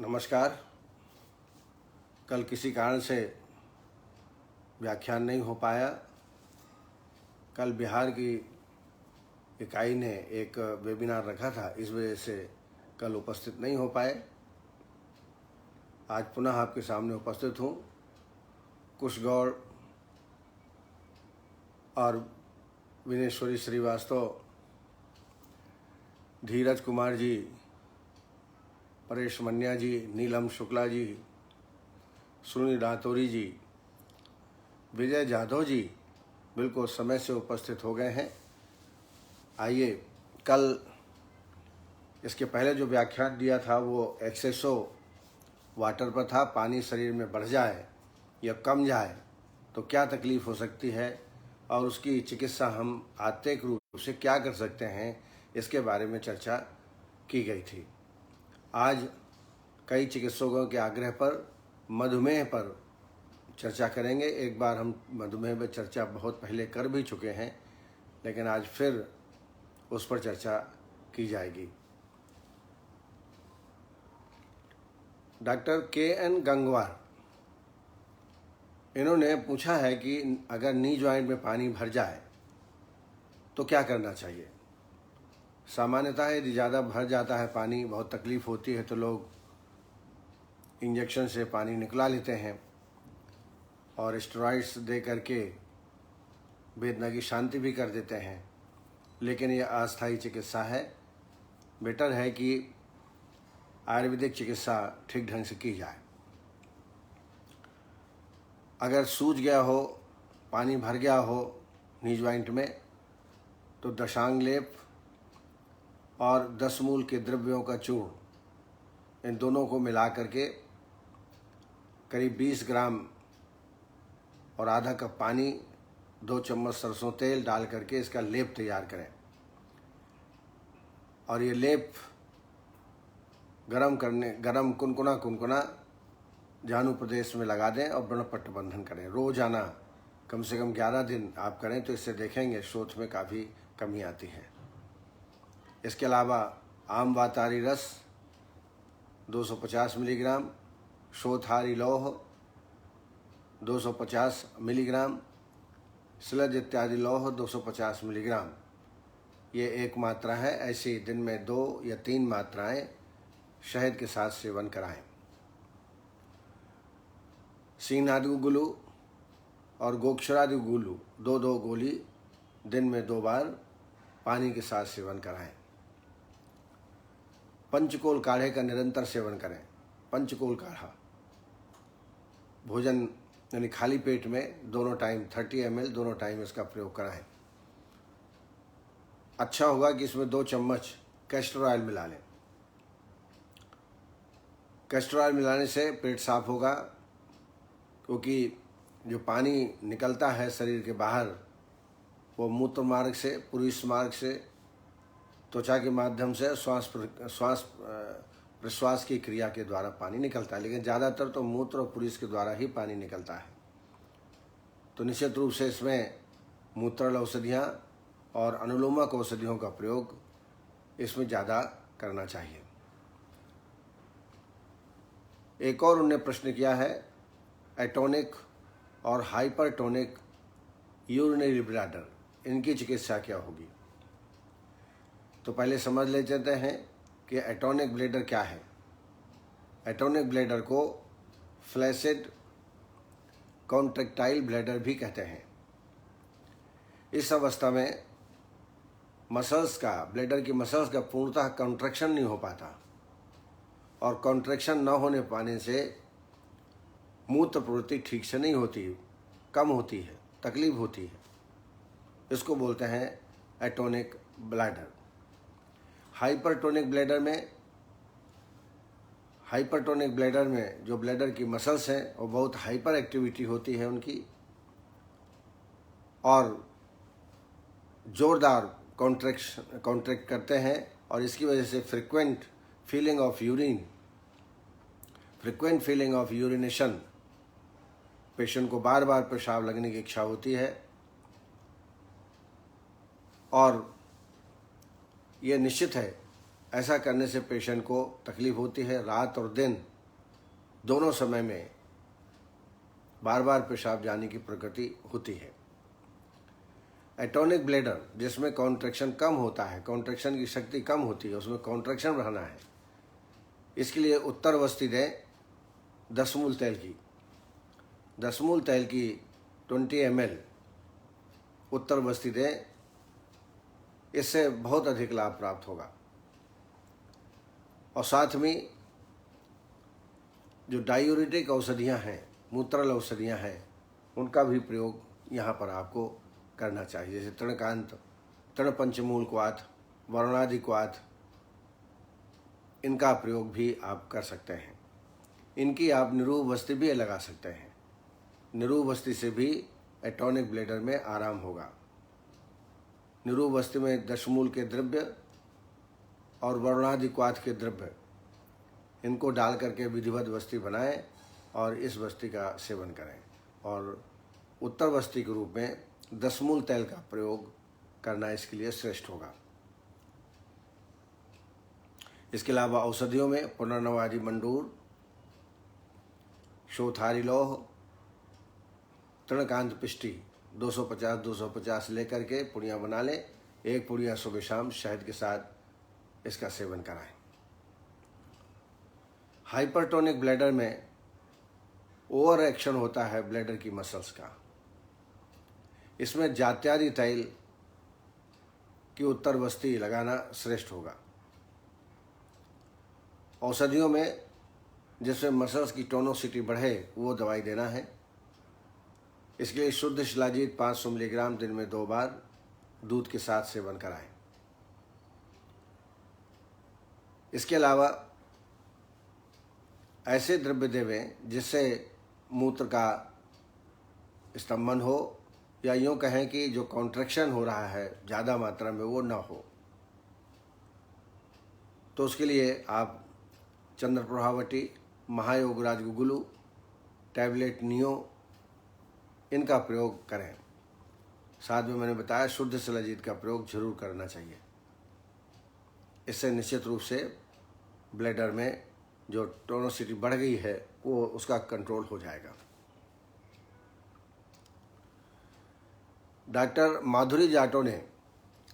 नमस्कार। कल किसी कारण से व्याख्यान नहीं हो पाया। कल बिहार की इकाई ने एक वेबिनार रखा था, इस वजह से कल उपस्थित नहीं हो पाए। आज पुनः आपके सामने उपस्थित हूँ। कुश गौड़ और विनेश्वरी श्रीवास्तव, धीरज कुमार जी, परेश मन्या जी, नीलम शुक्ला जी, सुनील रातौरी जी, विजय जाधव जी बिल्कुल समय से उपस्थित हो गए हैं। आइए, कल इसके पहले जो व्याख्यान दिया था वो एक्सेसो वाटर पर था। पानी शरीर में बढ़ जाए या कम जाए तो क्या तकलीफ़ हो सकती है और उसकी चिकित्सा हम आत्तिक रूप से क्या कर सकते हैं, इसके बारे में चर्चा की गई थी। आज कई चिकित्सकों के आग्रह पर मधुमेह पर चर्चा करेंगे। एक बार हम मधुमेह पर चर्चा बहुत पहले कर भी चुके हैं, लेकिन आज फिर उस पर चर्चा की जाएगी। Doctor K. N.. गंगवार, इन्होंने पूछा है कि अगर नी जॉइंट में पानी भर जाए तो क्या करना चाहिए। सामान्यतः यदि ज़्यादा भर जाता है पानी, बहुत तकलीफ़ होती है, तो लोग इंजेक्शन से पानी निकला लेते हैं और स्टेरॉइड्स दे करके वेदना की शांति भी कर देते हैं, लेकिन यह अस्थायी चिकित्सा है। बेटर है कि आयुर्वेदिक चिकित्सा ठीक ढंग से की जाए। अगर सूज गया हो, पानी भर गया हो नी जॉइंट में, तो दशांग लेप और 10 मूल के द्रव्यों का चूर्ण, इन दोनों को मिला करके करीब 20 ग्राम और आधा कप पानी, 2 चम्मच सरसों तेल डाल करके इसका लेप तैयार करें और ये लेप गरम कुनकुना जानु प्रदेश में लगा दें और व्रणपट्ट बंधन करें। रोजाना कम से कम 11 दिन आप करें तो इससे देखेंगे शोथ में काफ़ी कमी आती है। इसके अलावा आम वातारी रस 250 मिलीग्राम, शोथहारी लौह 250 मिलीग्राम, स्लज इत्यादि लौह 250 मिलीग्राम, ये एक मात्रा है। ऐसी दिन में 2 या 3 मात्राएं शहद के साथ सेवन कराएं। सीनादि गुलू और गोक्षरादि गुलू 2-2 गोली दिन में 2 बार पानी के साथ सेवन कराएं। पंचकोल काढ़े का निरंतर सेवन करें। पंचकोल काढ़ा भोजन यानी खाली पेट में दोनों टाइम 30 ml दोनों टाइम इसका प्रयोग कराएं। अच्छा होगा कि इसमें 2 चम्मच कैस्टर ऑयल मिला लें। कैस्टर ऑयल मिलाने से पेट साफ होगा, क्योंकि जो पानी निकलता है शरीर के बाहर वो मूत्र मार्ग से, पुरुष मार्ग से, त्वचा के माध्यम से श्वास प्रश्वास की क्रिया के द्वारा पानी निकलता है, लेकिन ज़्यादातर तो मूत्र और पुरुष के द्वारा ही पानी निकलता है। तो निश्चित रूप से इसमें मूत्रल औषधियाँ और अनुलोमक औषधियों का प्रयोग इसमें ज़्यादा करना चाहिए। एक और उन्होंने प्रश्न किया है, एटोनिक और हाइपरटोनिक यूरिनरी ब्लैडर, इनकी चिकित्सा क्या होगी। तो पहले समझ लेते हैं कि एटोनिक ब्लैडर क्या है। एटोनिक ब्लैडर को फ्लैसिड कॉन्ट्रैक्टाइल ब्लैडर भी कहते हैं। इस अवस्था में ब्लैडर की मसल्स का पूर्णतः कॉन्ट्रैक्शन नहीं हो पाता और कॉन्ट्रैक्शन न होने पाने से मूत्र प्रवृत्ति ठीक से नहीं होती, कम होती है, तकलीफ होती है। इसको बोलते हैं एटोनिक ब्लैडर। हाइपरटोनिक ब्लैडर में जो ब्लैडर की मसल्स हैं वो बहुत हाइपर एक्टिविटी होती है उनकी, और जोरदार कॉन्ट्रैक्ट करते हैं, और इसकी वजह से frequent feeling of urination, patient को बार बार पेशाब लगने की इच्छा होती है, और ये निश्चित है ऐसा करने से पेशेंट को तकलीफ होती है। रात और दिन दोनों समय में बार बार पेशाब जाने की प्रकृति होती है। एटोनिक ब्लैडर जिसमें कॉन्ट्रैक्शन कम होता है, कॉन्ट्रैक्शन की शक्ति कम होती है, उसमें कॉन्ट्रैक्शन बढ़ाना है, इसके लिए उत्तर वस्ती दें 10 मूल तेल की। 10 मूल तेल की 20 ml उत्तर वस्ती दें, इससे बहुत अधिक लाभ प्राप्त होगा। और साथ में जो डायूरेटिक औषधियाँ हैं, मूत्रल औषधियाँ हैं, उनका भी प्रयोग यहाँ पर आपको करना चाहिए, जैसे तृणकांत, तृणपंचमूल क्वाथ, वरुणादि क्वाथ, इनका प्रयोग भी आप कर सकते हैं। इनकी आप निरूप वस्ती भी लगा सकते हैं। निरूप वस्ती से भी एटोनिक ब्लैडर में आराम होगा। निरूप वस्ती में दशमूल के द्रव्य और वरुणादि क्वाथ के द्रव्य, इनको डाल करके विधिवत वस्ती बनाएं और इस वस्ती का सेवन करें। और उत्तर वस्ती के रूप में 10 मूल तेल का प्रयोग करना इसके लिए श्रेष्ठ होगा। इसके अलावा औषधियों में पुनर्नवादि मंडूर, शोथारी लौह, तृणकांत पिष्टी 250 लेकर के पुड़ियाँ बना लें। एक पुड़िया सुबह शाम शहद के साथ इसका सेवन कराएं। हाइपरटोनिक ब्लैडर में ओवर एक्शन होता है ब्लैडर की मसल्स का। इसमें जात्यादि तैल की उत्तर वस्ती लगाना श्रेष्ठ होगा। औषधियों में जिसमें मसल्स की टोनोसिटी बढ़े वो दवाई देना है। इसके लिए शुद्ध शिलाजीत 500 मिलीग्राम दिन में 2 बार दूध के साथ सेवन कराएं। इसके अलावा ऐसे द्रव्य देवें जिससे मूत्र का स्तंभन हो, या यूँ कहें कि जो कॉन्ट्रैक्शन हो रहा है ज़्यादा मात्रा में वो ना हो। तो उसके लिए आप चंद्रप्रभावटी, महायोगराज गुगुलू, टैबलेट नियो, इनका प्रयोग करें। साथ में मैंने बताया शुद्ध शिलाजीत का प्रयोग जरूर करना चाहिए। इससे निश्चित रूप से ब्लैडर में जो टोनोसिटी बढ़ गई है वो उसका कंट्रोल हो जाएगा। डॉक्टर माधुरी जाटो ने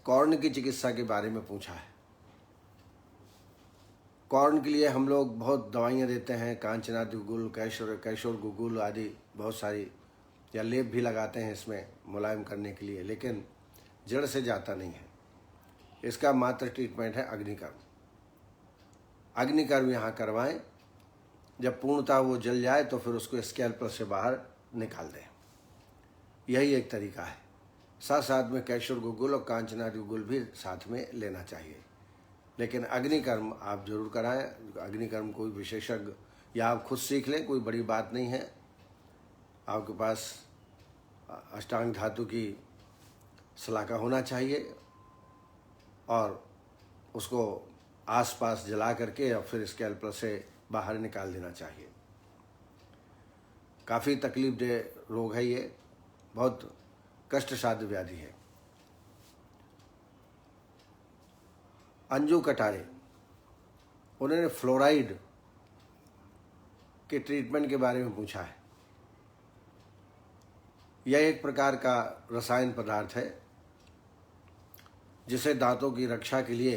कॉर्न की चिकित्सा के बारे में पूछा है। कॉर्न के लिए हम लोग बहुत दवाइयाँ देते हैं, कांचनादि गुगुल, कैशोर गुगुल आदि बहुत सारी, या लेप भी लगाते हैं इसमें मुलायम करने के लिए, लेकिन जड़ से जाता नहीं है। इसका मात्र ट्रीटमेंट है अग्निकर्म। अग्निकर्म यहाँ करवाएं। जब पूर्णतः वो जल जाए तो फिर उसको स्कैल्पल से बाहर निकाल दें। यही एक तरीका है। साथ साथ में कैशोर गुगुल और कांचनादि गुगुल भी साथ में लेना चाहिए, लेकिन अग्निकर्म आप जरूर कराएं। अग्निकर्म कोई विशेषज्ञ या आप खुद सीख लें, कोई बड़ी बात नहीं है। आपके पास अष्टांग धातु की सलाका होना चाहिए और उसको आसपास जला करके और फिर स्कैल्पल से बाहर निकाल देना चाहिए। काफ़ी तकलीफ दे रोग है ये, बहुत कष्टसाध्य व्याधि है। अंजू कटारे, उन्होंने फ्लोराइड के ट्रीटमेंट के बारे में पूछा है। यह एक प्रकार का रसायन पदार्थ है जिसे दांतों की रक्षा के लिए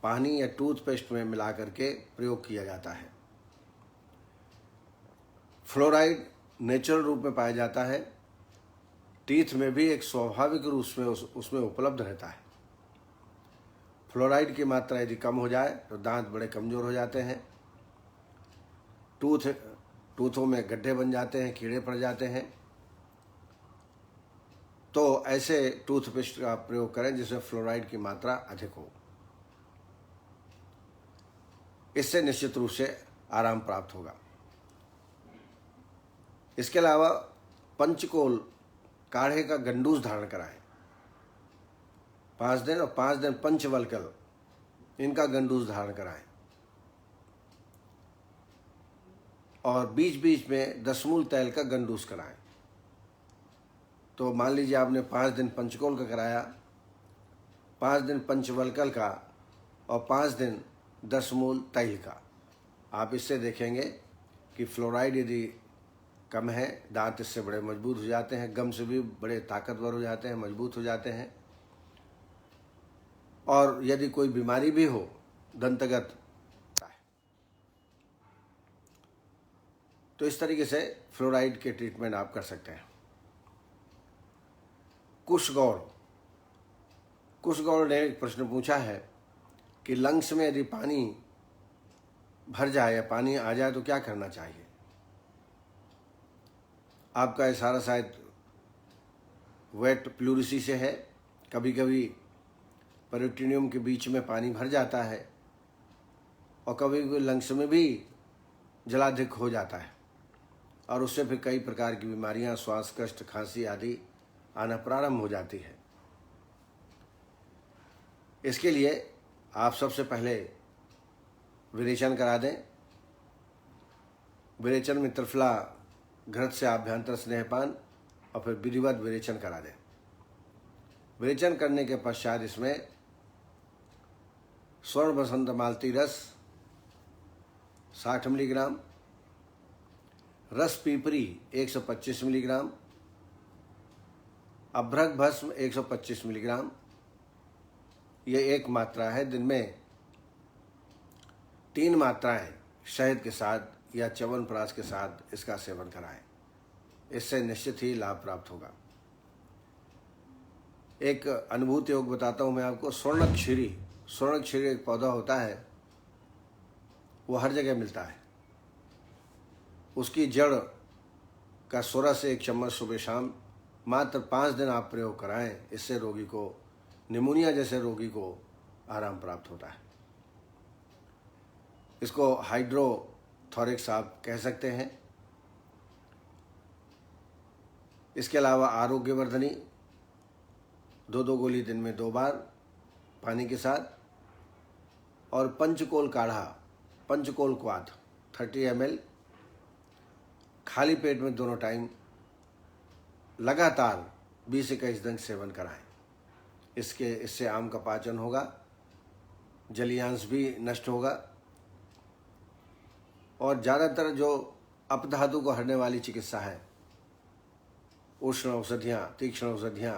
पानी या टूथपेस्ट में मिला करके प्रयोग किया जाता है। फ्लोराइड नेचुरल रूप में पाया जाता है। टीथ में भी एक स्वाभाविक रूप में उसमें उपलब्ध रहता है। फ्लोराइड की मात्रा यदि कम हो जाए तो दांत बड़े कमज़ोर हो जाते हैं, टूथों में गड्ढे बन जाते हैं, कीड़े पड़ जाते हैं। तो ऐसे टूथपेस्ट का प्रयोग करें जिसमें फ्लोराइड की मात्रा अधिक हो। इससे निश्चित रूप से आराम प्राप्त होगा। इसके अलावा पंचकोल काढ़े का गंडूस धारण कराएं 5 दिन, और 5 दिन पंचवलकल इनका गंडूस धारण कराएं, और बीच बीच में 10 मूल तेल का गंडूस कराएं। तो मान लीजिए आपने 5 दिन पंचकोल का कराया, 5 दिन पंचवलकल का, और 5 दिन 10 मूल तेल का। आप इससे देखेंगे कि फ्लोराइड यदि कम है, दांत इससे बड़े मजबूत हो जाते हैं, गम से भी बड़े ताकतवर हो जाते हैं, मजबूत हो जाते हैं। और यदि कोई बीमारी भी हो दंतगत, तो इस तरीके से फ्लोराइड के ट्रीटमेंट आप कर सकते हैं। कुश गौड़ ने एक प्रश्न पूछा है कि लंग्स में यदि पानी भर जाए या पानी आ जाए तो क्या करना चाहिए। आपका इशारा शायद वेट प्लूरिसी से है। कभी कभी पेरिटोनियम के बीच में पानी भर जाता है और कभी कभी लंग्स में भी जलाधिक हो जाता है और उससे फिर कई प्रकार की बीमारियां, श्वास कष्ट, खांसी आदि आना प्रारंभ हो जाती है। इसके लिए आप सबसे पहले विरेचन करा दें। विरेचन में त्रिफला, घृत से आभ्यंतर स्नेहपान और फिर विधिवत विरेचन करा दें। विरेचन करने के पश्चात इसमें स्वर्ण बसंत मालती रस 60 मिलीग्राम, रस पीपरी 125 मिलीग्राम, अभ्रक भस्म 125 मिलीग्राम, ये एक मात्रा है। दिन में 3 मात्राएं शहद के साथ या च्यवनप्राश के साथ इसका सेवन कराएं। इससे निश्चित ही लाभ प्राप्त होगा। एक अनुभूति योग बताता हूं मैं आपको। स्वर्णक्षीरी एक पौधा होता है, वो हर जगह मिलता है। उसकी जड़ का सोरस 1 चम्मच सुबह शाम मात्र 5 दिन आप प्रयोग कराएं। इससे रोगी को, निमोनिया जैसे रोगी को आराम प्राप्त होता है। इसको हाइड्रोथोरिक्स आप कह सकते हैं। इसके अलावा आरोग्यवर्धनी 2 गोली दिन में 2 बार पानी के साथ, और पंचकोल काढ़ा, पंचकोल क्वाथ 30 ml खाली पेट में दोनों टाइम लगातार 20-21 दिन सेवन कराएं। इससे आम का पाचन होगा, जलीयांश भी नष्ट होगा और ज़्यादातर जो अपधातु को हरने वाली चिकित्सा है, उष्ण औषधियाँ, तीक्ष्ण औषधियाँ,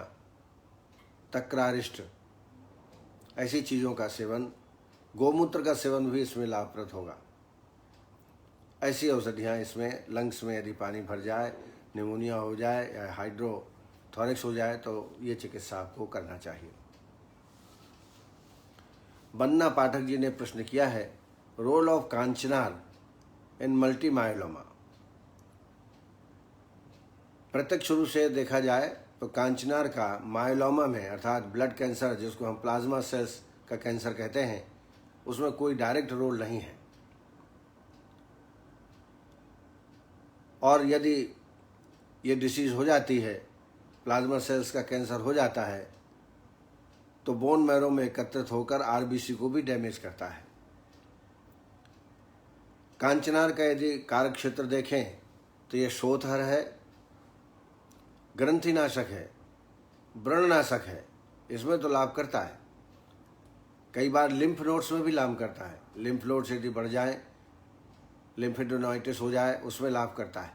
तक्रारिष्ट, ऐसी चीज़ों का सेवन, गोमूत्र का सेवन भी इसमें लाभप्रद होगा। ऐसी औषधियाँ इसमें लंग्स में यदि पानी भर जाए, निमोनिया हो जाए या हाइड्रोथोरिक्स हो जाए तो ये चिकित्सा आपको करना चाहिए। बन्ना पाठक जी ने प्रश्न किया है, रोल ऑफ कांचनार इन मल्टी मायोलोमा। प्रत्यक्ष रूप से देखा जाए तो कांचनार का मायोलोमा में, अर्थात ब्लड कैंसर जिसको हम प्लाज्मा सेल्स का कैंसर कहते हैं, उसमें कोई डायरेक्ट रोल नहीं है। और यदि ये डिसीज हो जाती है, प्लाज्मा सेल्स का कैंसर हो जाता है, तो बोन मैरो में एकत्रित होकर आरबीसी को भी डैमेज करता है। कांचनार का यदि कारक क्षेत्र देखें तो ये शोथहर है, ग्रंथिनाशक है, व्रणनाशक है, इसमें तो लाभ करता है। कई बार लिम्फ नोड्स में भी लाभ करता है। लिम्फ नोड्स यदि बढ़ जाए, लिम्फेडोनाइटिस हो जाए, उसमें लाभ करता है।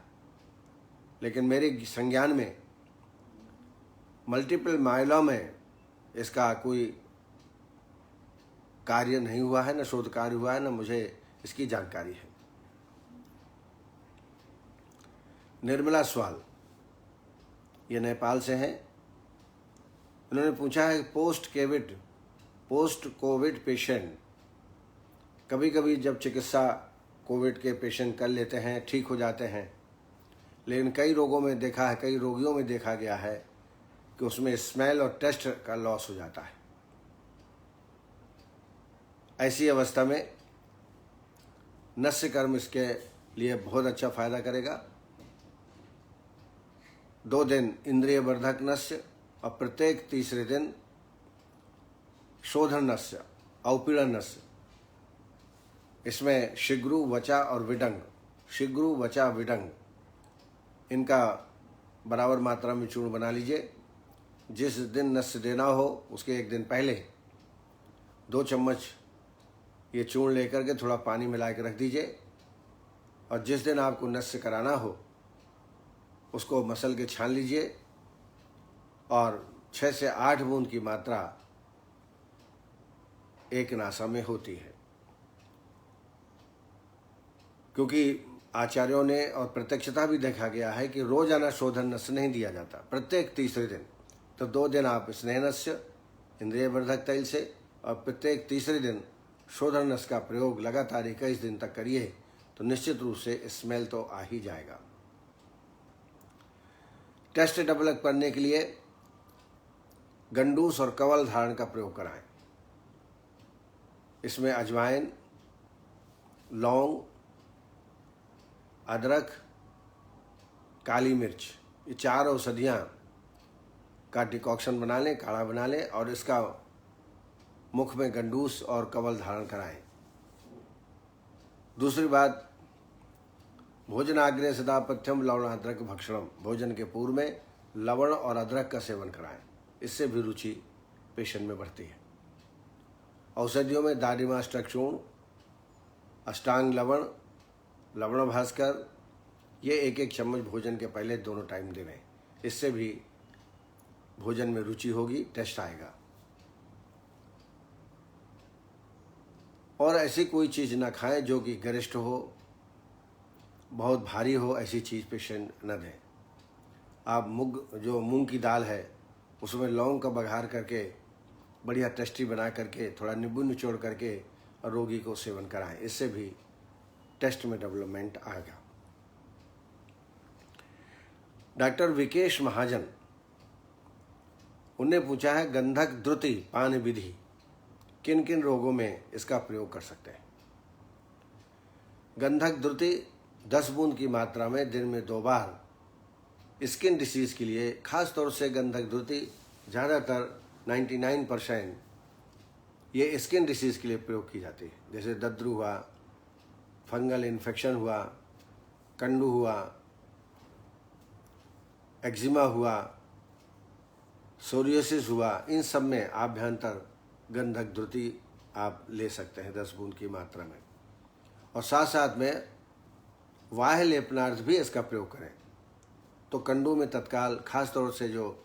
लेकिन मेरे संज्ञान में मल्टीपल मायोलोमा में इसका कोई कार्य नहीं हुआ है, न शोध कार्य हुआ है, न मुझे इसकी जानकारी है। निर्मला स्वाल, ये नेपाल से हैं। उन्होंने पूछा है, पोस्ट कोविड पेशेंट, कभी कभी जब चिकित्सा कोविड के पेशेंट कर लेते हैं, ठीक हो जाते हैं, लेकिन कई रोगियों में देखा गया है कि उसमें स्मेल और टेस्ट का लॉस हो जाता है। ऐसी अवस्था में नस्य कर्म इसके लिए बहुत अच्छा फायदा करेगा। 2 दिन इंद्रिय वर्धक नस्य और प्रत्येक तीसरे दिन शोधन नस्य, औपीड़न नस्य। इसमें शिग्रु, वचा और विडंग, शिग्रु, वचा, विडंग, इनका बराबर मात्रा में चूर्ण बना लीजिए। जिस दिन नस्य देना हो उसके 1 दिन पहले 2 चम्मच ये चूर्ण लेकर के थोड़ा पानी मिला के रख दीजिए और जिस दिन आपको नस्य कराना हो उसको मसल के छान लीजिए और 6 से 8 बूंद की मात्रा एक नासा में होती है। क्योंकि आचार्यों ने और प्रत्यक्षता भी देखा गया है कि रोजाना शोधन नस्य नहीं दिया जाता, प्रत्येक तीसरे दिन। तो 2 दिन आप स्नेह नस्य इंद्रिय वर्धक तैल से और प्रत्येक तीसरे दिन शोधन नस्य का प्रयोग लगातार 21 दिन तक करिए तो निश्चित रूप से स्मेल तो आ ही जाएगा। टेस्ट डेवलप करने के लिए गंडूस और कवल धारण का प्रयोग कराएं। इसमें अजवाइन, लौंग, अदरक, काली मिर्च, ये 4 औषधियाँ का डिकॉक्शन बना लें, काढ़ा बना लें और इसका मुख में गंडूस और कवल धारण कराएं। दूसरी बात, भोजनाग्रे सदा पथ्यम लवण अदरक भक्षणम, भोजन के पूर्व में लवण और अदरक का सेवन कराएं। इससे भी रुचि पेशेंट में बढ़ती है। औषधियों में दादिमाष्टक चूर्ण, अष्टांग लवण, लवण भास्कर, ये 1-1 चम्मच भोजन के पहले दोनों टाइम देवें। इससे भी भोजन में रुचि होगी, टेस्ट आएगा। और ऐसी कोई चीज़ ना खाएं जो कि गरिष्ठ हो, बहुत भारी हो, ऐसी चीज़ पेशेंट न दें। आप मूंग की दाल है उसमें लौंग का बघार करके बढ़िया टेस्टी बना करके थोड़ा नींबू निचोड़ करके और रोगी को सेवन कराएं। इससे भी टेस्ट में डेवलपमेंट आएगा। डॉक्टर विकेश महाजन, उनने पूछा है गंधक द्रुति पान विधि, किन किन रोगों में इसका प्रयोग कर सकते हैं। गंधक द्रुति 10 बूंद की मात्रा में दिन में 2 बार स्किन डिसीज के लिए, खास तौर से गंधक द्रुति ज़्यादातर 99% ये स्किन डिसीज के लिए प्रयोग की जाती है। जैसे दद्रु हुआ, फंगल इन्फेक्शन हुआ, कंडू हुआ, एक्जिमा हुआ, सोरियोसिस हुआ, इन सब में आभ्यंतर गंधक द्रुति आप ले सकते हैं 10 बूंद की मात्रा में। और साथ साथ में वाह्य लेपनार्थ भी इसका प्रयोग करें तो कंडू में तत्काल, खास तौर से जो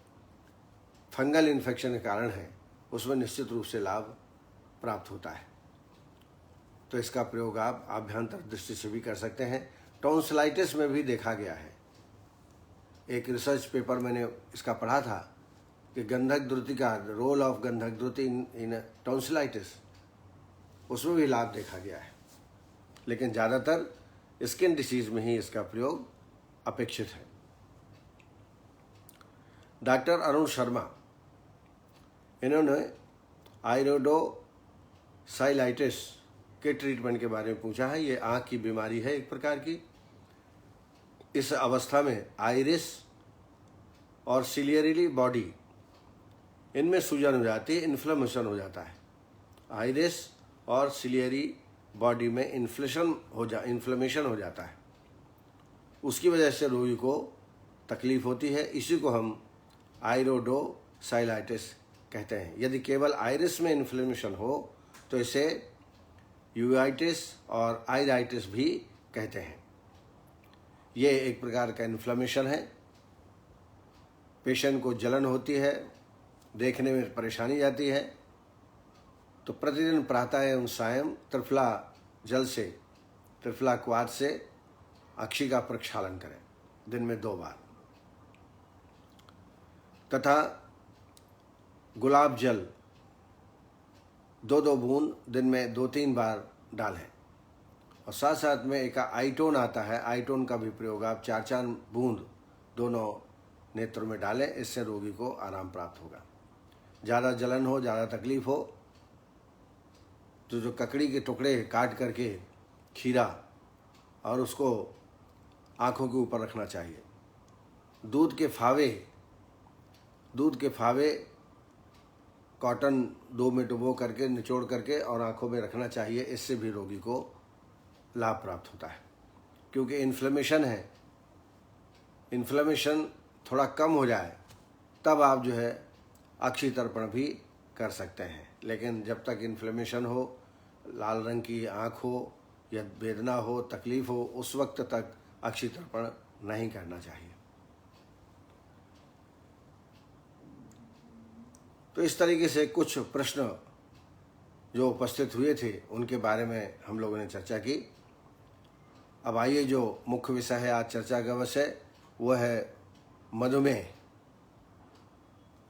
फंगल इन्फेक्शन के कारण है उसमें निश्चित रूप से लाभ प्राप्त होता है। तो इसका प्रयोग आप आभ्यंतर दृष्टि से भी कर सकते हैं। टॉन्सिलाइटिस में भी देखा गया है, एक रिसर्च पेपर मैंने इसका पढ़ा था कि गंधक द्रुति का रोल ऑफ गंधक द्रुति इन टॉन्सिलाइटिस, उसमें भी लाभ देखा गया है। लेकिन ज़्यादातर स्किन डिसीज में ही इसका प्रयोग अपेक्षित है। डॉक्टर अरुण शर्मा, इन्होंने आइरोडोसाइलाइटिस के ट्रीटमेंट के बारे में पूछा है। ये आँख की बीमारी है एक प्रकार की। इस अवस्था में आइरिस और सिलियरी बॉडी, इनमें सूजन हो जाती है, इन्फ्लेमेशन हो जाता है। आइरिस और सिलियरी बॉडी में इन्फ्लेमेशन हो जाता है, उसकी वजह से रोगी को तकलीफ होती है। इसी को हम आइरोडोसाइलाइटिस कहते हैं। यदि केवल आइरिस में इन्फ्लेमेशन हो तो इसे यूवाइटिस और आइराइटिस भी कहते हैं। ये एक प्रकार का इन्फ्लेमेशन है। पेशेंट को जलन होती है, देखने में परेशानी जाती है। तो प्रतिदिन प्रातः एवं सायं त्रिफला जल से, त्रिफला क्वाथ से अक्षी का प्रक्षालन करें दिन में 2 बार। तथा गुलाब जल 2-2 बूंद दिन में 2-3 बार डालें। और साथ साथ में एक आइटोन आता है, आइटोन का भी प्रयोग आप 4-4 बूंद दोनों नेत्रों में डालें। इससे रोगी को आराम प्राप्त होगा। ज़्यादा जलन हो, ज़्यादा तकलीफ हो तो जो ककड़ी के टुकड़े काट करके खीरा और उसको आँखों के ऊपर रखना चाहिए। दूध के फावे कॉटन 2 में डुबो करके निचोड़ करके और आँखों में रखना चाहिए। इससे भी रोगी को लाभ प्राप्त होता है। क्योंकि इन्फ्लेमेशन है, इन्फ्लेमेशन थोड़ा कम हो जाए तब आप जो है अक्षी तर्पण भी कर सकते हैं। लेकिन जब तक इन्फ्लेमेशन हो, लाल रंग की आँख हो या वेदना हो, तकलीफ हो, उस वक्त तक अक्षि तर्पण नहीं करना चाहिए। तो इस तरीके से कुछ प्रश्न जो उपस्थित हुए थे उनके बारे में हम लोगों ने चर्चा की। अब आइए जो मुख्य विषय है आज चर्चा का विषय वह है मधुमेह।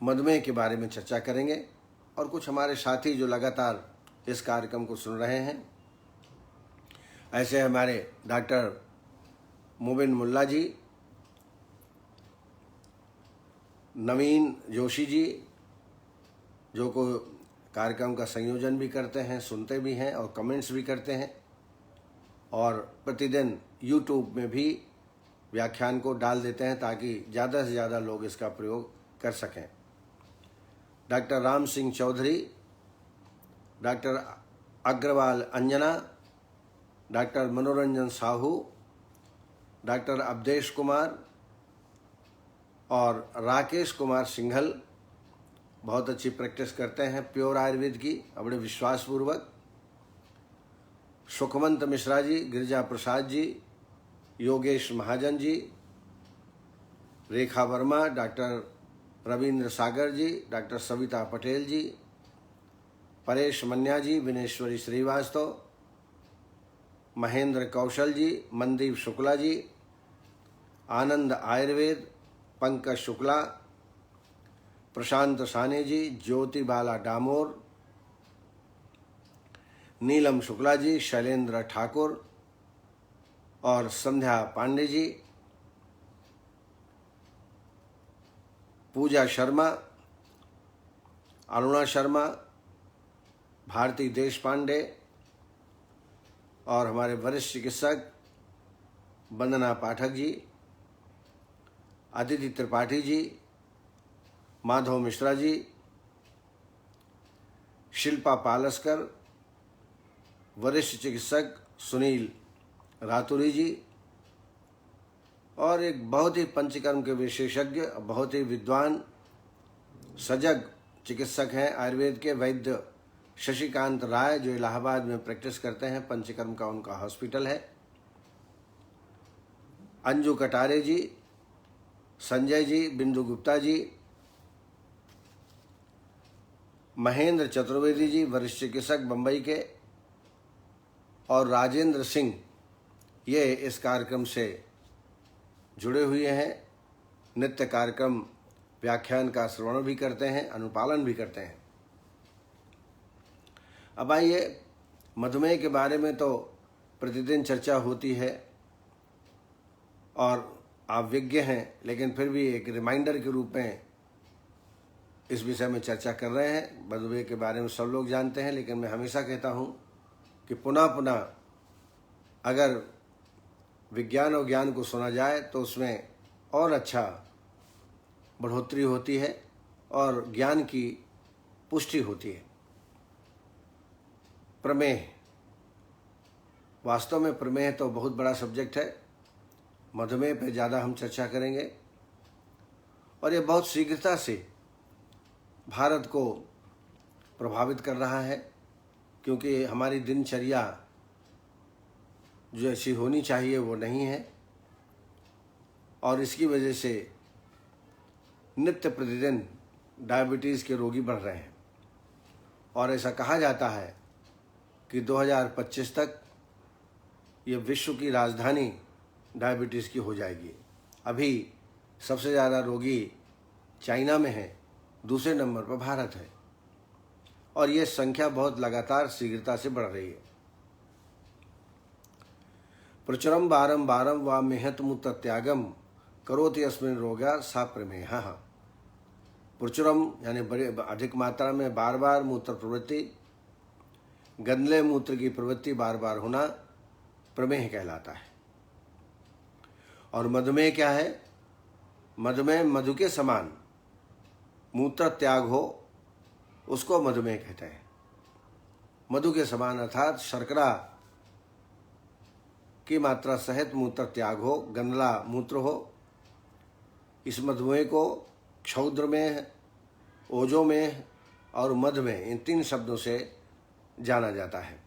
मधुमेह के बारे में चर्चा करेंगे और कुछ हमारे साथी जो लगातार इस कार्यक्रम को सुन रहे हैं, ऐसे हमारे डॉक्टर मुबिन मुल्ला जी, नवीन जोशी जी, जो को कार्यक्रम का संयोजन भी करते हैं, सुनते भी हैं और कमेंट्स भी करते हैं, और प्रतिदिन यूट्यूब में भी व्याख्यान को डाल देते हैं ताकि ज़्यादा से ज़्यादा लोग इसका प्रयोग कर सकें। Doctor Ram Singh Chaudhary, doctor Agarwal Anjana, doctor Manoranjan Sahu, doctor Awadhesh Kumar और राकेश कुमार सिंघल बहुत अच्छी प्रैक्टिस करते हैं प्योर आयुर्वेद की, बड़े विश्वासपूर्वक। सुखवंत मिश्रा जी, गिरिजा प्रसाद जी, योगेश महाजन जी, रेखा वर्मा, डॉक्टर रविंद्र सागर जी, डॉक्टर सविता पटेल जी, परेश मन्या जी, विनेश्वरी श्रीवास्तव, महेंद्र कौशल जी, मनदीप शुक्ला जी, आनंद आयुर्वेद, पंकज शुक्ला, प्रशांत साने जी, ज्योति बाला डामोर, नीलम शुक्ला जी, शैलेंद्र ठाकुर और संध्या पांडे जी, पूजा शर्मा, अरुणा शर्मा, भारती देश पांडे और हमारे वरिष्ठ चिकित्सक वंदना पाठक जी, अदिति त्रिपाठी जी, माधव मिश्रा जी, शिल्पा पालस्कर, वरिष्ठ चिकित्सक सुनील रातुरी जी और एक बहुत ही पंचकर्म के विशेषज्ञ, बहुत ही विद्वान सजग चिकित्सक हैं आयुर्वेद के, वैद्य शशिकांत राय, जो इलाहाबाद में प्रैक्टिस करते हैं, पंचकर्म का उनका हॉस्पिटल है। अंजू कटारे जी, संजय जी, बिंदु गुप्ता जी, महेंद्र चतुर्वेदी जी, वरिष्ठ चिकित्सक बंबई के, और राजेंद्र सिंह, ये इस कार्यक्रम से जुड़े हुए हैं। नित्य कार्यक्रम व्याख्यान का श्रवण भी करते हैं, अनुपालन भी करते हैं। अब आइए, मधुमेह के बारे में तो प्रतिदिन चर्चा होती है और आप विज्ञ हैं, लेकिन फिर भी एक रिमाइंडर के रूप में इस विषय में चर्चा कर रहे हैं। मधुमेह के बारे में सब लोग जानते हैं, लेकिन मैं हमेशा कहता हूं कि पुनः पुनः अगर विज्ञान और ज्ञान को सुना जाए तो उसमें और अच्छा बढ़ोतरी होती है और ज्ञान की पुष्टि होती है। प्रमेह, वास्तव में प्रमेह तो बहुत बड़ा सब्जेक्ट है। मधुमेह पे ज़्यादा हम चर्चा करेंगे और ये बहुत शीघ्रता से भारत को प्रभावित कर रहा है, क्योंकि हमारी दिनचर्या जो ऐसी होनी चाहिए वो नहीं है और इसकी वजह से नित्य प्रतिदिन डायबिटीज़ के रोगी बढ़ रहे हैं और ऐसा कहा जाता है कि 2025 तक ये विश्व की राजधानी डायबिटीज़ की हो जाएगी। अभी सबसे ज़्यादा रोगी चाइना में है, दूसरे नंबर पर भारत है और ये संख्या बहुत लगातार शीघ्रता से बढ़ रही है। प्रचुरम बारम बारम व मेहतमूत्र त्यागम करोति अस्मिन् रोगा सा प्रमेह। प्रचुरम यानी बड़े अधिक मात्रा में बार बार मूत्र प्रवृत्ति, गंदले मूत्र की प्रवृत्ति बार बार होना प्रमेह कहलाता है। और मधुमेह क्या है? मधुमेह मधु के समान मूत्र त्याग हो उसको मधुमेह कहते हैं। मधु के समान अर्थात शर्करा की मात्रा सहित मूत्र त्याग हो, गंदला मूत्र हो। इस मधुमेह को क्षौद्र में, ओजो में और मध में, इन तीन शब्दों से जाना जाता है।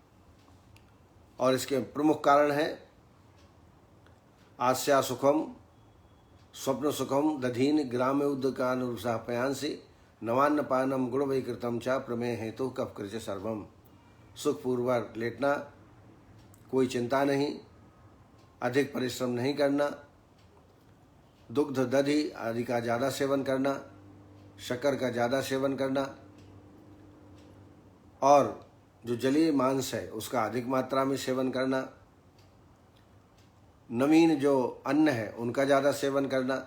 और इसके प्रमुख कारण हैं आस्या सुखम स्वप्न सुखम दधीन ग्राम्य उदकानुरुषा पयांसी नवान्न पानम गुण वैकृतम चा प्रमेय हेतु कफ कृच सर्वम। सुखपूर्वक लेटना, कोई चिंता नहीं, अधिक परिश्रम नहीं करना, दुग्ध दधि आदि का ज़्यादा सेवन करना, शक्कर का ज़्यादा सेवन करना और जो जलीय मांस है उसका अधिक मात्रा में सेवन करना, नवीन जो अन्न है उनका ज़्यादा सेवन करना,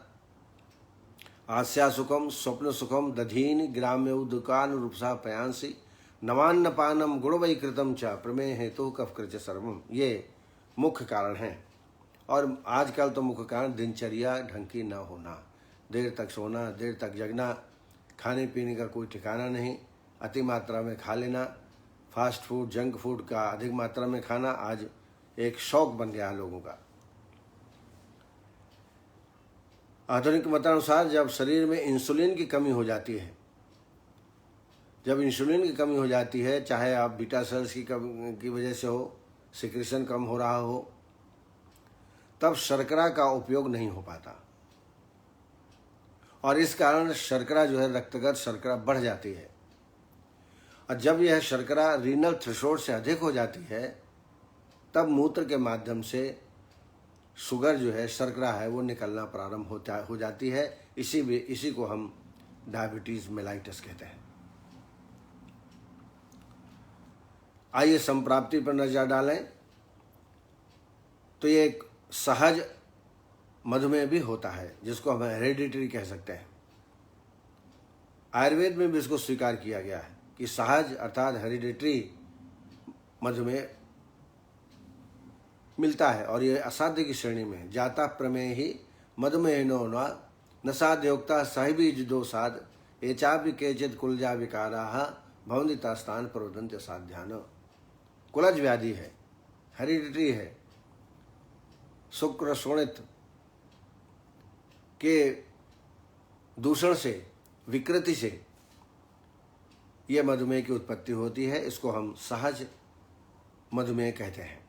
आस्या सुखम स्वप्न सुखम दधीन ग्राम्य उदकान रूपसा पयांसी नवान्न पानम गुण वैकृतम च प्रमेय हेतु कफ कृच सर्वम। ये मुख्य कारण हैं। और आजकल तो मुख्य कारण दिनचर्या ढंग की न होना, देर तक सोना, देर तक जगना, खाने पीने का कोई ठिकाना नहीं, अति मात्रा में खा लेना, फास्ट फूड जंक फूड का अधिक मात्रा में खाना आज एक शौक बन गया है लोगों का। आधुनिक मतानुसार जब शरीर में इंसुलिन की कमी हो जाती है, जब इंसुलिन की कमी हो जाती है, चाहे आप बीटा सेल्स की वजह से हो, सिक्रेशन कम हो रहा हो, तब शर्करा का उपयोग नहीं हो पाता और इस कारण शर्करा जो है रक्तगत शर्करा बढ़ जाती है। और जब यह शर्करा रीनल थ्रेशोल्ड से अधिक हो जाती है तब मूत्र के माध्यम से शुगर जो है, शर्करा है, वो निकलना प्रारंभ हो जाती है। इसी को हम डायबिटीज मेलाइटस कहते हैं। आइए संप्राप्ति पर नजर डालें तो ये एक सहज मधुमेह भी होता है जिसको हम हेरिडिटरी कह सकते हैं। आयुर्वेद में भी इसको स्वीकार किया गया है कि सहज अर्थात हेरिडिटरी मधुमेह मिलता है और ये असाध्य की श्रेणी में जाता प्रमेय ही मधुमेह न साध्योक्ता साहिबीज दो साध एचापि केचित कुलजा विकारा भवंदिता स्थान प्रवदंत साध्यान। कुलज व्याधि है, हेरिडिटरी है, शुक्र शोणित के दूषण से, विकृति से यह मधुमेह की उत्पत्ति होती है। इसको हम सहज मधुमेह कहते हैं।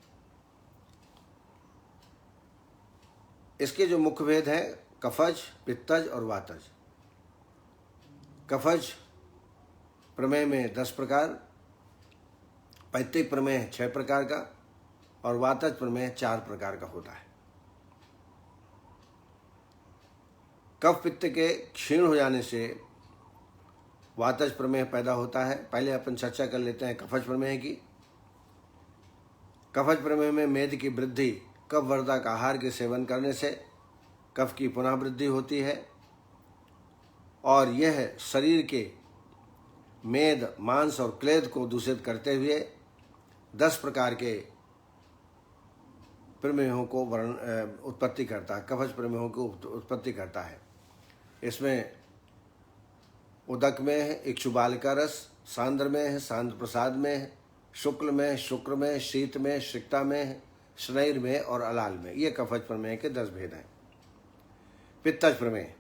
इसके जो मुख्य भेद हैं कफज, पित्तज और वातज। कफज प्रमेह में 10 प्रकार, पैत्तिक प्रमेह 6 प्रकार का और वातज प्रमेह 4 प्रकार का होता है। कफ पित्त के क्षीण हो जाने से वातज प्रमेह पैदा होता है। पहले अपन चर्चा कर लेते हैं कफज प्रमेह की। कफज प्रमेह में मेद की वृद्धि कफवर्धक आहार के सेवन करने से कफ की पुनः वृद्धि होती है और यह शरीर के मेद, मांस और क्लेद को दूषित करते हुए 10 प्रकार के प्रमेहों को उत्पत्ति करता है, कफज प्रमेहों को उत्पत्ति करता है। इसमें उदक में है इक्षुबालिका रस, सांद्र में है सांद्र प्रसाद में है, शुक्ल में, शुक्र में, शीत में, श्रिक्ता में, स्नैर में और अलाल में। ये कफज प्रमेह के 10 भेद हैं। पित्तज प्रमेह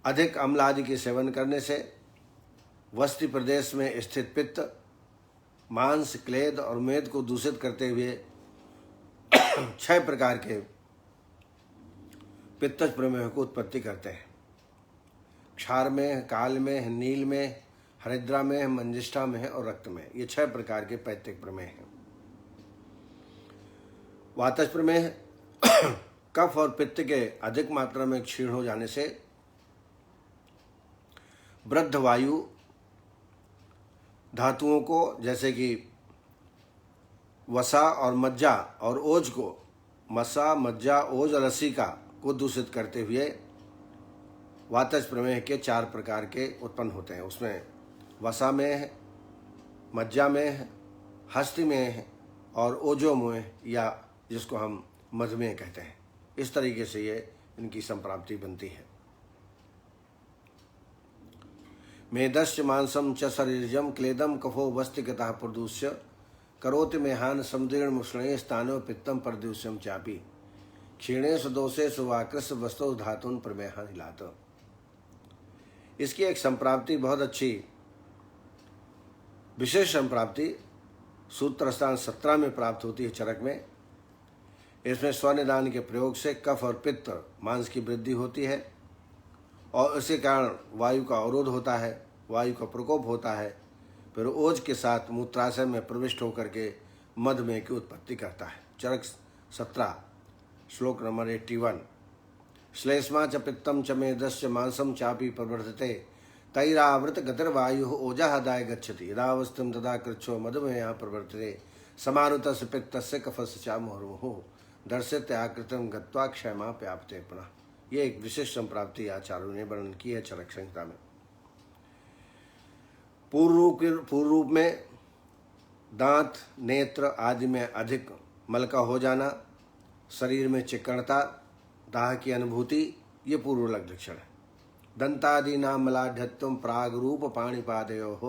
अधिक अम्ल आदि के सेवन करने से वस्ती प्रदेश में स्थित पित्त मांस, क्लेद और मेद को दूषित करते हुए 6 प्रकार के पित्तज प्रमेह को उत्पत्ति करते हैं। क्षार में, काल में, नील में, हरिद्रा में, मंजिष्ठा में और रक्त में। ये 6 प्रकार के पैत्तिक प्रमेह हैं। वातज प्रमेह कफ और पित्त के अधिक मात्रा में क्षीण हो जाने से वृद्ध वायु धातुओं को जैसे कि वसा और मज्जा और ओज को, मसा, मज्जा, ओज और लसिका को दूषित करते हुए वातज प्रमेह के 4 प्रकार के उत्पन्न होते हैं। उसमें वसा में है, मज्जा में है, हस्ती में है और ओजो में, या जिसको हम मधुमेह कहते हैं। इस तरीके से ये इनकी संप्राप्ति बनती है। मेदश्च मांसम च शरीरजम क्लेदम कफो वस्तिगतः प्रदूष्य करोति मेहान समुदीर्ण मुष्णे स्थानो पित्तम प्रदूष्यम चापी क्षीणेषु दोषेषु वाकृष्य वस्तु धातुन प्रमेहान हिलात। इसकी एक संप्राप्ति बहुत अच्छी विशेष संप्राप्ति सूत्र स्थान 17 में प्राप्त होती है चरक में। इसमें स्वनिदान के प्रयोग से कफ और पित्त मांस की वृद्धि होती है और इसके कारण वायु का अवरोध होता है, वायु का प्रकोप होता है, फिर ओज के साथ मूत्राशय में प्रविष्ट होकर के मधुमेह की उत्पत्ति करता है। चरक 17 श्लोक नंबर 81। श्लेष्मा च पित्तम च मेदश्च मांसम चापि प्रवर्धते तैरावृत गतिर्वायु ओजाहदाय गच्छति यदावस्थितं तदा कृच्छो मधुमेह प्रवर्तते समानुतस्य पित्तस्य कफस्य च मुहुर्मुहुः दर्शित आकृतिम गत्वा क्षमा व्याप्ते पुनः। ये एक विशिष्ट संप्राप्ति आचार्यों ने वर्णन की है चरक संहिता में। पूर्व रूप में दांत नेत्र आदि में अधिक मल का हो जाना, शरीर में चिक्कणता, दाह की अनुभूति, ये पूर्व लक्षण है। दंतादि नाम मलाढ़त्वम प्राग रूप पाणिपादयोः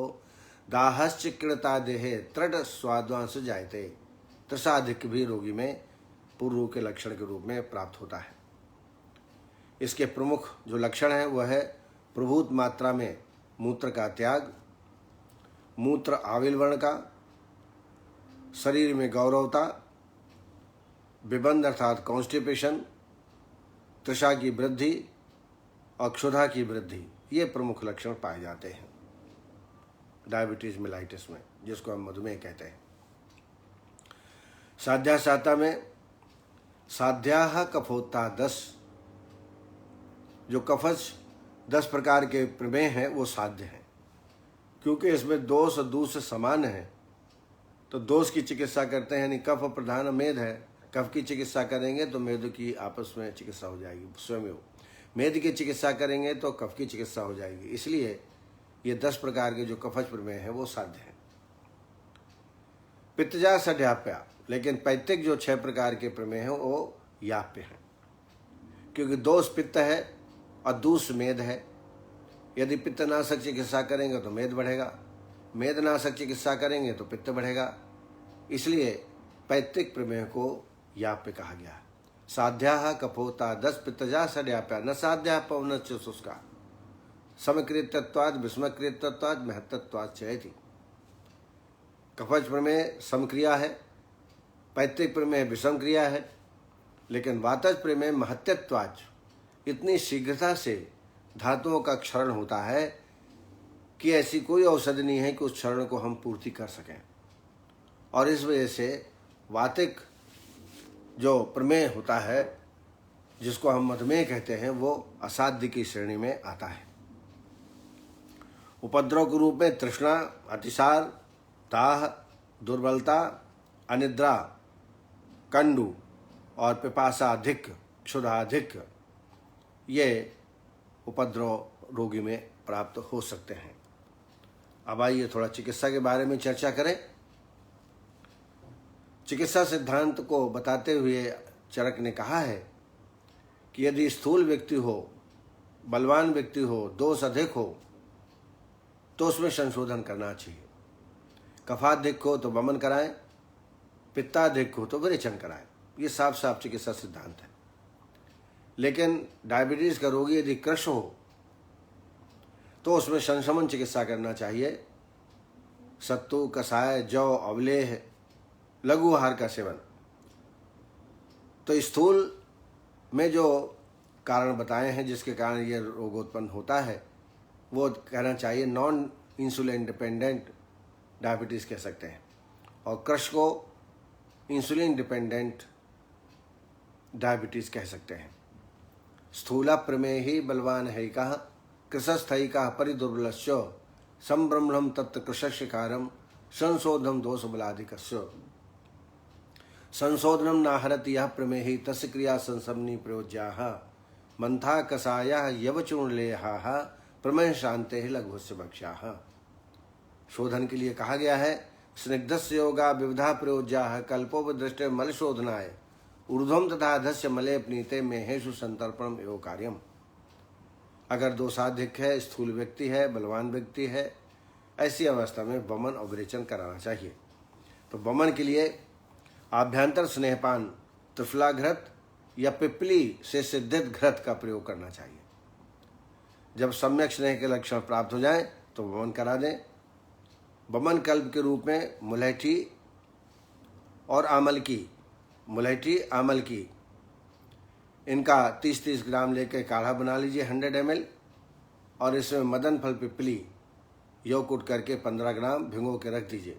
दाहश्चिक्कणता देहे तृढ़ स्वाद्वांश जायते। तृषाधिक भी रोगी में पूर्व के लक्षण के रूप में प्राप्त होता है। इसके प्रमुख जो लक्षण है वह है प्रभूत मात्रा में मूत्र का त्याग, मूत्र आविल वर्ण का, शरीर में गौरवता, विबंध अर्थात कॉन्स्टिपेशन, तृषा की वृद्धि और क्षुधा की वृद्धि, ये प्रमुख लक्षण पाए जाते हैं डायबिटीज मेलाइटिस में, जिसको हम मधुमेह कहते हैं। साध्यासाता में साध्याः कफोत्ता 10, जो कफज 10 प्रकार के प्रमेह हैं वो साध्य हैं। क्योंकि इसमें दोष और दूष समान है तो दोष की चिकित्सा करते हैं, यानी कफ प्रधान मेद है, कफ की चिकित्सा करेंगे तो मेद की आपस में चिकित्सा हो जाएगी स्वयं। मेद की चिकित्सा करेंगे तो कफ की चिकित्सा हो जाएगी। इसलिए ये 10 प्रकार के जो कफज प्रमेह हैं वो साध्य हैं। पित्तजा सड्याप्या, लेकिन पैतृक जो 6 प्रकार के प्रमेह हैं वो याप्य हैं। क्योंकि दोष पित्त है और दूष मेद है। यदि पित्तनाशक चिकित्सा करेंगे तो मेद बढ़ेगा, मेदनाशक चिकित्सा करेंगे तो पित्त बढ़ेगा। इसलिए पैतृक प्रमेह को याप्य कहा गया। साध्याः कफोता 10 पित्तजा सड्याप्या न साध्या पवनश्च शुष्का समकृतत्वाद विस्मकृतत्वाद महत्तत्वाद चयति। कफज प्रमेह समक्रिया है, पैतृक प्रमेह विषम क्रिया है, लेकिन वातज प्रमेह महत्तत्वाद इतनी शीघ्रता से धातुओं का क्षरण होता है कि ऐसी कोई औषधि नहीं है कि उस क्षरण को हम पूर्ति कर सकें। और इस वजह से वातिक जो प्रमेह होता है, जिसको हम मधुमेह कहते हैं, वो असाध्य की श्रेणी में आता है। उपद्रव के रूप में तृष्णा, अतिसार, दाह, दुर्बलता, अनिद्रा, कंडू और पिपासा अधिक, क्षुधा अधिक, ये उपद्रव रोगी में प्राप्त हो सकते हैं। अब आइए थोड़ा चिकित्सा के बारे में चर्चा करें। चिकित्सा सिद्धांत को बताते हुए चरक ने कहा है कि यदि स्थूल व्यक्ति हो, बलवान व्यक्ति हो, दोष अधिक हो तो उसमें संशोधन करना चाहिए। कफाधिक हो तो वमन कराएं, पित्ताधिक हो तो विरेचन कराएं। ये साफ साफ चिकित्सा सिद्धांत है। लेकिन डायबिटीज का रोगी यदि कृश हो तो उसमें संशमन चिकित्सा करना चाहिए। सत्तू, कषाय, जौ, अवलेह, लघु आहार का सेवन। तो स्थूल में जो कारण बताए हैं जिसके कारण ये रोग उत्पन्न होता है, वो कहना चाहिए नॉन इंसुलिन डिपेंडेंट डायबिटीज़ कह सकते हैं, और कृश को इंसुलिन डिपेंडेंट डायबिटीज़ कह सकते हैं। स्थूला प्रमेही बलवान है कहा कृशस्थई का परिदुर्बलस्य संब्रह्मणम तत्व कृशस्य कारम संशोधनम दोष बलाधिकस्य। संशोधनम नाहरति यह प्रमेही तस्य क्रिया संसमनी प्रयोज्याः मंथा कषाया यवचूर्णलेहाः प्रमेह शांते लघुस्य भक्ष्याः। शोधन के लिए कहा गया है। स्निग्धस्य योगा विविधा प्रयोज्याः कल्पोपदृष्टे मल शोधनाय ऊर्ध्वम तथा अधस्य मले प्नीते मेहेषु संतर्पणम एवं कार्यम। अगर दोषाधिक है, स्थूल व्यक्ति है, बलवान व्यक्ति है, ऐसी अवस्था में वमन और विरेचन कराना चाहिए। तो वमन के लिए आभ्यंतर स्नेहपान त्रिफला घृत या पिपली से सिद्धित घृत का प्रयोग करना चाहिए। जब सम्यक स्नेह के लक्षण प्राप्त हो जाएं तो वमन करा दें। वमन कल्प के रूप में मुलैठी और आमल की, मुलैठी आमल की, इनका 30-30 ग्राम लेकर काढ़ा बना लीजिए 100 ml, और इसमें मदन फल पिपली योग कूट करके 15 ग्राम भिगो के रख दीजिए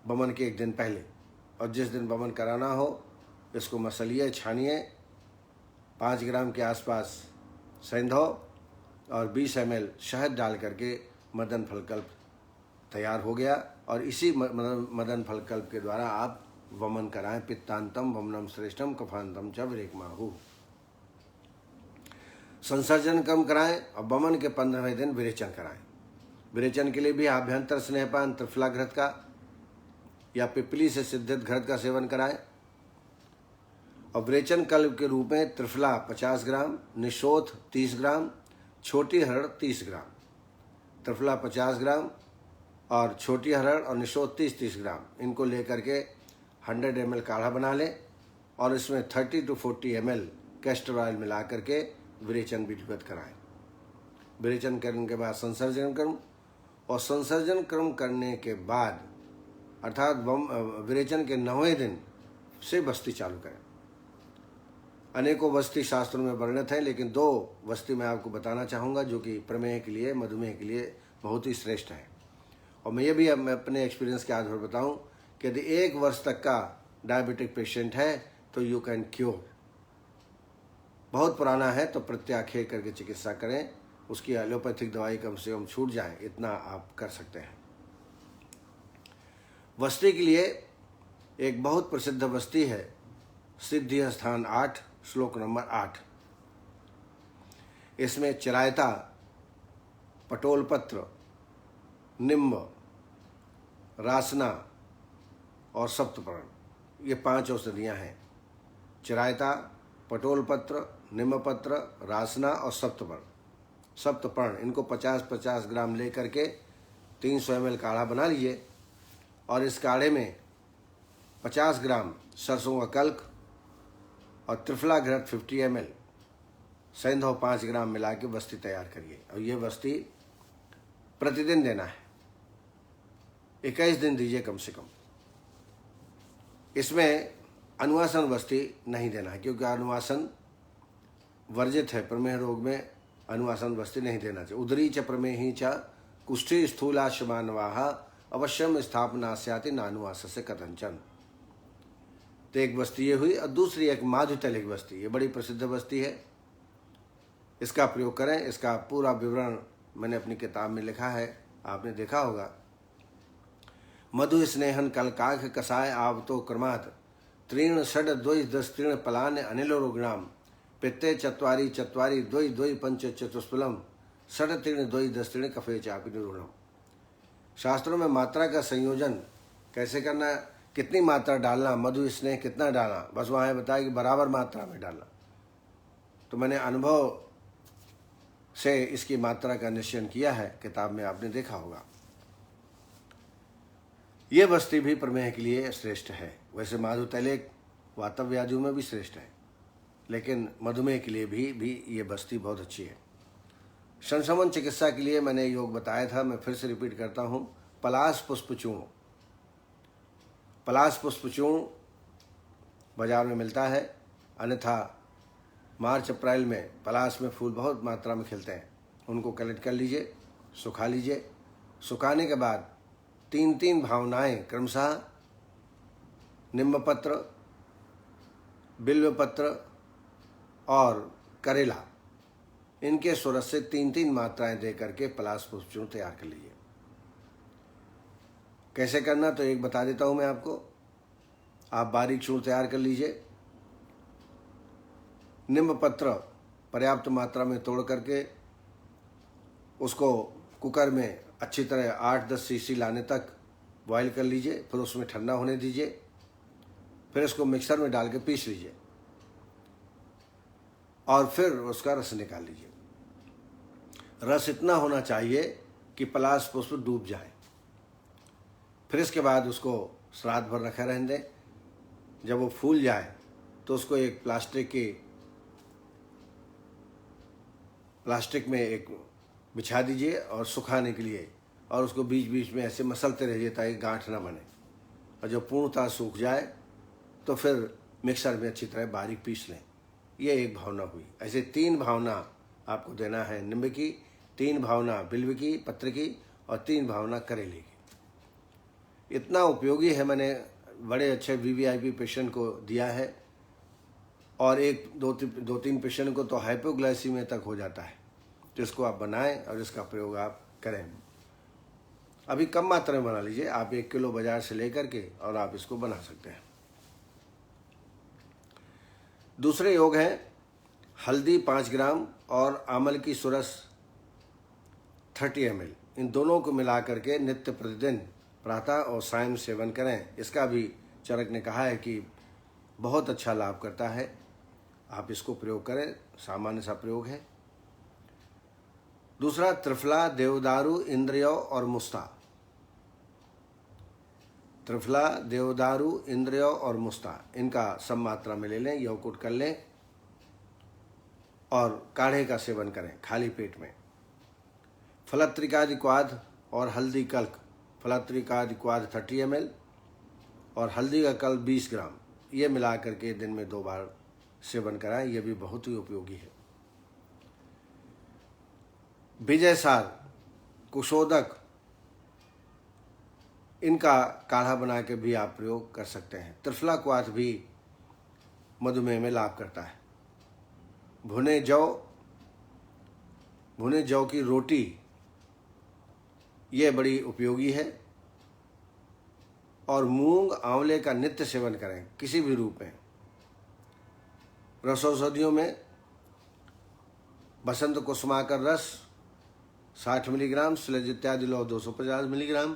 बमन के एक दिन पहले। और जिस दिन बमन कराना हो इसको मसलिए, छानिए, 5 ग्राम के आसपास सेंधो और 20 ml शहद डाल करके मदन फल कल्प तैयार हो गया। और इसी मदन फल कल्प के द्वारा आप वमन कराएं। पित्तांतम वमनम श्रेष्ठम कफांतम च विरेकमाहु। संसर्जन कम कराएं और वमन के 15वें दिन विरेचन कराएं। विरेचन के लिए भी आभ्यंतर स्नेहपान त्रिफला घृत का या पिपली से सिद्धित घृत का सेवन कराएं। और विरेचन कल्प के रूप में त्रिफला 50 ग्राम, निशोथ 30 ग्राम, छोटी हरड़ 30 ग्राम। त्रिफला 50 ग्राम और छोटी हरड़ और निशोथ 30-30 ग्राम, इनको लेकर के 100 ml काढ़ा बना लें और इसमें 30 to 40 ml कैस्टर ऑयल मिला करके विरेचन विधिवत कराएं। विरेचन करने के बाद संसर्जन क्रम, और संसर्जन क्रम करने के बाद अर्थात विरेचन के 9वें दिन से बस्ती चालू करें। अनेकों वस्ती शास्त्रों में वर्णित है, लेकिन 2 वस्ती मैं आपको बताना चाहूँगा जो कि प्रमेह के लिए, मधुमेह के लिए बहुत ही श्रेष्ठ है। और मैं ये भी अपने एक्सपीरियंस के आधार पर बताऊँ कि यदि 1 वर्ष तक का डायबिटिक पेशेंट है तो यू कैन क्योर। बहुत पुराना है तो प्रत्याख्य करके चिकित्सा करें, उसकी एलोपैथिक दवाई कम से कम छूट जाए, इतना आप कर सकते हैं। वस्ती के लिए एक बहुत प्रसिद्ध वस्ती है सिद्धि स्थान 8, श्लोक नंबर 8। इसमें चिरायता, पटोलपत्र, निम्ब, रासना और सप्तपर्ण, ये 5 औषधियाँ हैं। चिरायता, पटोलपत्र, निम्बपत्र, रासना और सप्तपर्ण, इनको 50-50 ग्राम ले करके 300 ml काढ़ा बना लीजिए। और इस काढ़े में 50 ग्राम सरसों का कल्क और त्रिफला घृत 50 ml, सेंधो 5 ग्राम मिला के बस्ती तैयार करिए। और ये बस्ती प्रतिदिन देना है, 21 दिन दीजिए कम से कम। इसमें अनुवासन बस्ती नहीं देना है, क्योंकि अनुवासन वर्जित है। प्रमेह रोग में अनुवासन बस्ती नहीं देना चाहिए। उदरी च प्रमेही च कुष्ठी स्थूलाशमानवाह अवश्यम स्थापना स्याति नानुवास से कथंचन। तो एक बस्ती ये हुई, और दूसरी एक माधुतलिक बस्ती, ये बड़ी प्रसिद्ध बस्ती है, इसका प्रयोग करें। इसका पूरा विवरण मैंने अपनी किताब में लिखा है, आपने देखा होगा। मधु स्नेहन कलकाघ कसाय आवतो क्रमात् त्रीण षड द्वय 10 तीर्ण पलान अनिलो रुग्णाम पित्ते चत्वारी चत्वारी द्वय द्वय पंच चतुष्फलम षड तीर्ण द्वय 10 तीर्ण कफे चापि निरूढ़म। शास्त्रों में मात्रा का संयोजन कैसे करना, कितनी मात्रा डालना, मधु स्नेह कितना डालना, बस वहाँ बताया कि बराबर मात्रा में डालना। तो मैंने अनुभव से इसकी मात्रा का निश्चय किया है, किताब में आपने देखा होगा। ये बस्ती भी प्रमेह के लिए श्रेष्ठ है। वैसे माधुतैलिक वातव्याधियों में भी श्रेष्ठ है, लेकिन मधुमेह के लिए भी ये बस्ती बहुत अच्छी है। संशमन चिकित्सा के लिए मैंने योग बताया था, मैं फिर से रिपीट करता हूँ। पलाश पुष्प चूर्ण, पलाश पुष्प चूर्ण बाजार में मिलता है, अन्यथा मार्च अप्रैल में पलाश में फूल बहुत मात्रा में खिलते हैं, उनको कलेक्ट कर लीजिए, सुखा लीजिए। सुखाने के बाद 3 भावनाएं क्रमशः निम्बपत्र, बिल्वपत्र और करेला, इनके सुरस से 3 मात्राएं दे करके पलाश पुष्प चूर्ण तैयार कर लीजिए। कैसे करना तो एक बता देता हूं मैं आपको। आप बारीक चूर्ण तैयार कर लीजिए। निम्बपत्र पर्याप्त मात्रा में तोड़ करके उसको कुकर में अच्छी तरह 8-10 सीसी लाने तक बॉईल कर लीजिए, फिर उसमें ठंडा होने दीजिए, फिर इसको मिक्सर में डाल के पीस लीजिए और फिर उसका रस निकाल लीजिए। रस इतना होना चाहिए कि पलाश पुष्प डूब जाए। फिर इसके बाद उसको श्राद्ध भर रखा रहने दें। जब वो फूल जाए तो उसको एक प्लास्टिक में एक बिछा दीजिए और सुखाने के लिए, और उसको बीच बीच में ऐसे मसलते रहिए ताकि गांठ ना बने। और जब पूर्णतः सूख जाए तो फिर मिक्सर में अच्छी तरह बारीक पीस लें। ये एक भावना हुई। ऐसे 3 भावना आपको देना है निम्ब की, 3 भावना बिल्व की पत्र की और 3 भावना करेले की। इतना उपयोगी है, मैंने बड़े अच्छे वीवीआईपी पेशेंट को दिया है और 1-2-3 पेशेंट को तो हाइपोग्लाइसीमिया तक हो जाता है। तो इसको आप बनाएं और इसका प्रयोग आप करें। अभी कम मात्रा में बना लीजिए, आप 1 किलो बाजार से लेकर के और आप इसको बना सकते हैं। दूसरे योग हैं हल्दी 5 ग्राम और आमल की सुरस 30 ml। इन दोनों को मिला करके नित्य प्रतिदिन प्रातः और सायं सेवन करें। इसका भी चरक ने कहा है कि बहुत अच्छा लाभ करता है, आप इसको प्रयोग करें, सामान्य सा प्रयोग है। दूसरा त्रिफला, देवदारू, इंद्रियो और मुस्ता। त्रिफला, देवदारू, इंद्रियो और मुस्ता, इनका सम मात्रा में ले लें, यवकुट कर लें और काढ़े का सेवन करें खाली पेट में। फलत्रिकादि क्वाद और हल्दी कल्क, फलत्रिकादि क्वाद 30 ml और हल्दी का कल्क 20 ग्राम, ये मिला करके दिन में 2 बार सेवन कराएं। यह भी बहुत ही उपयोगी है। विजय सार, कुशोदक, इनका काढ़ा बना के भी आप प्रयोग कर सकते हैं। त्रिफला क्वाथ भी मधुमेह में लाभ करता है। भुने जौ की रोटी, ये बड़ी उपयोगी है। और मूंग आंवले का नित्य सेवन करें किसी भी रूप में। रसौषधियों में बसंत कुसुमाकर रस 60 मिलीग्राम, शिलज इत्यादि लौह 250 मिलीग्राम।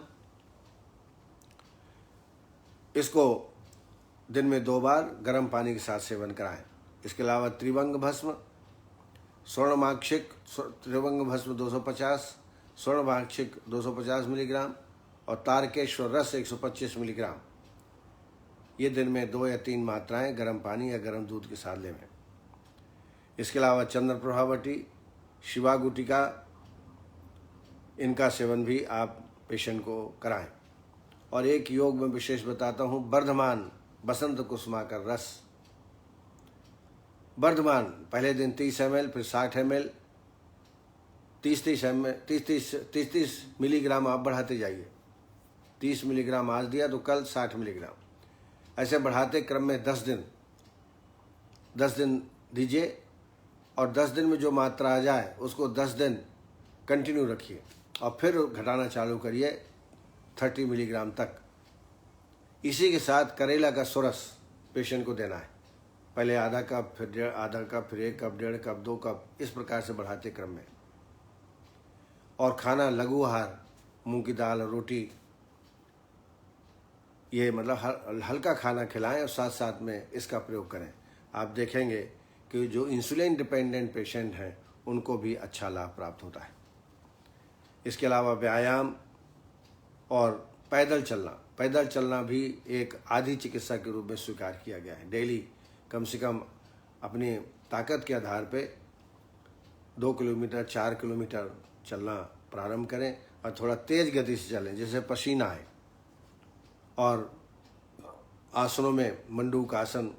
इसको दिन में 2 बार गर्म पानी के साथ सेवन कराएं। इसके अलावा त्रिभंग भस्म, स्वर्णमाक्षिक त्रिभंग भस्म 250, स्वर्णमाक्षिक 250 मिलीग्राम और तारकेश्वर रस 125 मिलीग्राम। ये दिन में 2 या 3 मात्राएं गर्म पानी या गर्म दूध के साथ लें। इसके अलावा चंद्र प्रभावटी, शिवा गुटिका, इनका सेवन भी आप पेशेंट को कराएं। और एक योग में विशेष बताता हूँ, वर्धमान बसंत कुसुमा का रस। वर्धमान पहले दिन 30 ml, फिर 60 ml, 30 मिलीग्राम आप बढ़ाते जाइए। 30 मिलीग्राम आज दिया तो कल 60 मिलीग्राम, ऐसे बढ़ाते क्रम में 10 दिन दीजिए और 10 दिन में जो मात्रा आ जाए उसको 10 दिन कंटिन्यू रखिए और फिर घटाना चालू करिए 30 मिलीग्राम तक। इसी के साथ करेला का सुरस पेशेंट को देना है। पहले आधा कप, फिर आधा कप, फिर 1 कप, 1.5 कप, 2 कप, इस प्रकार से बढ़ाते क्रम में। और खाना लघु आहार, मूंग की दाल और रोटी, ये मतलब हल्का खाना खिलाएं और साथ साथ में इसका प्रयोग करें। आप देखेंगे कि जो इंसुलिन डिपेंडेंट पेशेंट हैं उनको भी अच्छा लाभ प्राप्त होता है। इसके अलावा व्यायाम और पैदल चलना भी एक आधी चिकित्सा के रूप में स्वीकार किया गया है। डेली कम से कम अपनी ताकत के आधार पे 2 किलोमीटर 4 किलोमीटर चलना प्रारंभ करें और थोड़ा तेज गति से चलें जिससे पसीना आए। और आसनों में मंडूक आसन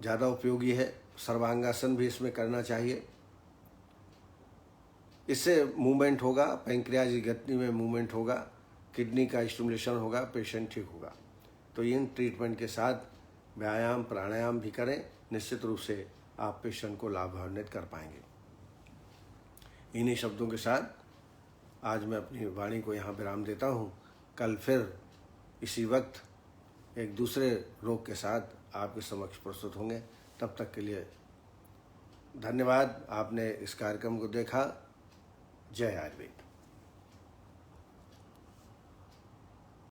ज़्यादा उपयोगी है, सर्वांगासन भी इसमें करना चाहिए। इससे मूवमेंट होगा, पैंक्रियाज की गति में मूवमेंट होगा, किडनी का स्टिमुलेशन होगा, पेशेंट ठीक होगा। तो इन ट्रीटमेंट के साथ व्यायाम प्राणायाम भी करें, निश्चित रूप से आप पेशेंट को लाभान्वित कर पाएंगे। इन्हीं शब्दों के साथ आज मैं अपनी वाणी को यहाँ विराम देता हूँ। कल फिर इसी वक्त एक दूसरे रोग के साथ आपके समक्ष प्रस्तुत होंगे। तब तक के लिए धन्यवाद। आपने इस कार्यक्रम को देखा। जय आयुर्वेद।